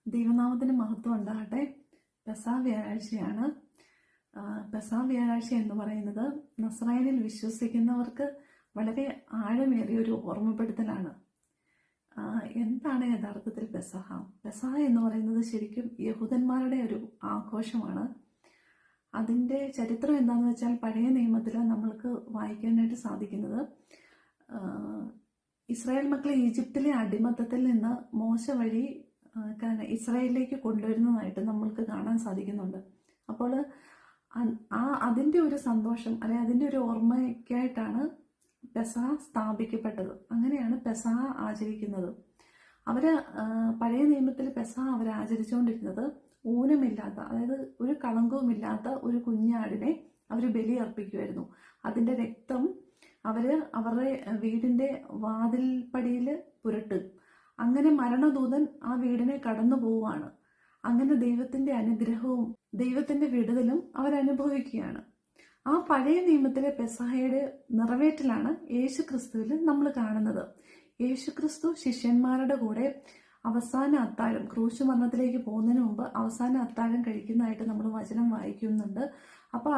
ദൈവനാമത്തിന് മഹത്വം ഉണ്ടാകട്ടെ. പെസഹ വ്യാഴാഴ്ചയാണ്. പെസഹ വ്യാഴാഴ്ച എന്ന് പറയുന്നത് നസ്രായനിൽ വിശ്വസിക്കുന്നവർക്ക് വളരെ ആഴമേറിയ ഒരു ഓർമ്മപ്പെടുത്തലാണ്. എന്താണ് യഥാർത്ഥത്തിൽ പെസഹ? പെസഹ എന്ന് പറയുന്നത് ശരിക്കും യഹൂദന്മാരുടെ ഒരു ആഘോഷമാണ്. അതിൻ്റെ ചരിത്രം എന്താണെന്ന് വെച്ചാൽ പഴയ നിയമത്തിൽ നമ്മൾക്ക് വായിക്കാനായിട്ട് സാധിക്കുന്നത്, ഇസ്രായേൽ മക്കളെ ഈജിപ്തിലെ അടിമത്തത്തിൽ നിന്ന് മോശ വഴി ഇസ്രായേലിലേക്ക് കൊണ്ടുവരുന്നതായിട്ട് നമ്മൾക്ക് കാണാൻ സാധിക്കുന്നുണ്ട്. അപ്പോൾ അതിൻ്റെ ഒരു സന്തോഷം അല്ലെങ്കിൽ അതിൻ്റെ ഒരു ഓർമ്മയ്ക്കായിട്ടാണ് പെസഹ സ്ഥാപിക്കപ്പെട്ടത്. അങ്ങനെയാണ് പെസഹ ആചരിക്കുന്നത്. പഴയ നിയമത്തിൽ പെസഹ അവർ ആചരിച്ചുകൊണ്ടിരുന്നത് ഊനമില്ലാത്ത, അതായത് ഒരു കളങ്കവുമില്ലാത്ത ഒരു കുഞ്ഞാടിനെ അവർ ബലിയർപ്പിക്കുമായിരുന്നു. അതിൻ്റെ രക്തം അവരുടെ വീടിൻ്റെ വാതിൽപ്പടിയിൽ പുരട്ടും. അങ്ങനെ മരണദൂതൻ ആ വീടിനെ കടന്നു പോവുകയാണ്. അങ്ങനെ ദൈവത്തിൻ്റെ അനുഗ്രഹവും ദൈവത്തിൻ്റെ വിടുതലും അവരനുഭവിക്കുകയാണ്. ആ പഴയ നിയമത്തിലെ പെസഹയുടെ നിറവേറ്റലാണ് യേശുക്രിസ്തുവിൽ നമ്മൾ കാണുന്നത്. യേശുക്രിസ്തു ശിഷ്യന്മാരുടെ കൂടെ അവസാന അത്താഴം, ക്രൂശ് മരണത്തിലേക്ക് പോകുന്നതിന് മുമ്പ് അവസാന അത്താഴം കഴിക്കുന്നതായിട്ട് നമ്മൾ വചനം വായിക്കുന്നുണ്ട്. അപ്പോൾ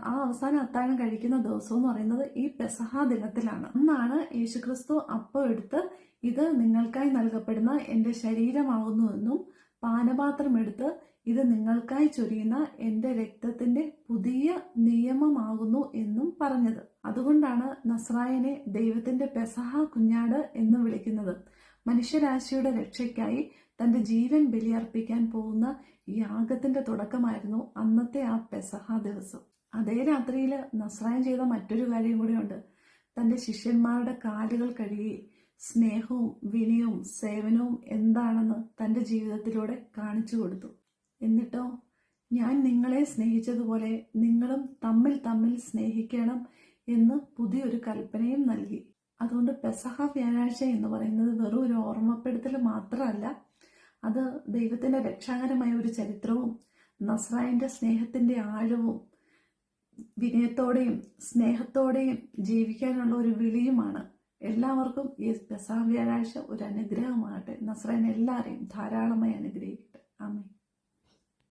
ആ അവസാന അത്താഴം കഴിക്കുന്ന ദിവസം എന്ന് പറയുന്നത് ഈ പെസഹ ദിനത്തിലാണ്. അന്നാണ് യേശുക്രിസ്തു അപ്പം എടുത്ത്, ഇത് നിങ്ങൾക്കായി നൽകപ്പെടുന്ന എൻ്റെ ശരീരമാകുന്നുവെന്നും പാനപാത്രം എടുത്ത്, ഇത് നിങ്ങൾക്കായി ചൊരിയുന്ന എൻ്റെ രക്തത്തിന്റെ പുതിയ നിയമമാകുന്നു എന്നും പറഞ്ഞത്. അതുകൊണ്ടാണ് നസ്രായനെ ദൈവത്തിന്റെ പെസഹ കുഞ്ഞാട് എന്ന് വിളിക്കുന്നത്. മനുഷ്യരാശിയുടെ രക്ഷയ്ക്കായി തന്റെ ജീവൻ ബലിയർപ്പിക്കാൻ പോകുന്ന യാഗത്തിന്റെ തുടക്കമായിരുന്നു അന്നത്തെ ആ പെസഹ ദിവസം. അതേ രാത്രിയിൽ നസ്രായൻ ചെയ്ത മറ്റൊരു കാര്യം കൂടിയുണ്ട്. തന്റെ ശിഷ്യന്മാരുടെ കാലുകൾ കഴുകി സ്നേഹവും വിനയവും സേവനവും എന്താണെന്ന് തന്റെ ജീവിതത്തിലൂടെ കാണിച്ചു കൊടുത്തു. എന്നിട്ടോ, ഞാൻ നിങ്ങളെ സ്നേഹിച്ചതുപോലെ നിങ്ങളും തമ്മിൽ സ്നേഹിക്കണം എന്ന് പുതിയൊരു കൽപ്പനയും നൽകി. അതുകൊണ്ട് പെസഹ വ്യാഴാഴ്ച എന്ന് പറയുന്നത് വെറും ഒരു ഓർമ്മപ്പെടുത്തൽ മാത്രമല്ല, അത് ദൈവത്തിന്റെ രക്ഷാകരമായ ഒരു ചരിത്രവും നസ്രായന്റെ സ്നേഹത്തിന്റെ ആഴവും വിനയത്തോടെയും സ്നേഹത്തോടെയും ജീവിക്കാനുള്ള ഒരു വിളിയുമാണ്. എല്ലാവർക്കും ഈ പെസഹ വ്യാഴാഴ്ച ഒരു അനുഗ്രഹമാകട്ടെ. നസ്രായൻ എല്ലാവരെയും ധാരാളമായി അനുഗ്രഹിക്കട്ടെ. ആമേൻ.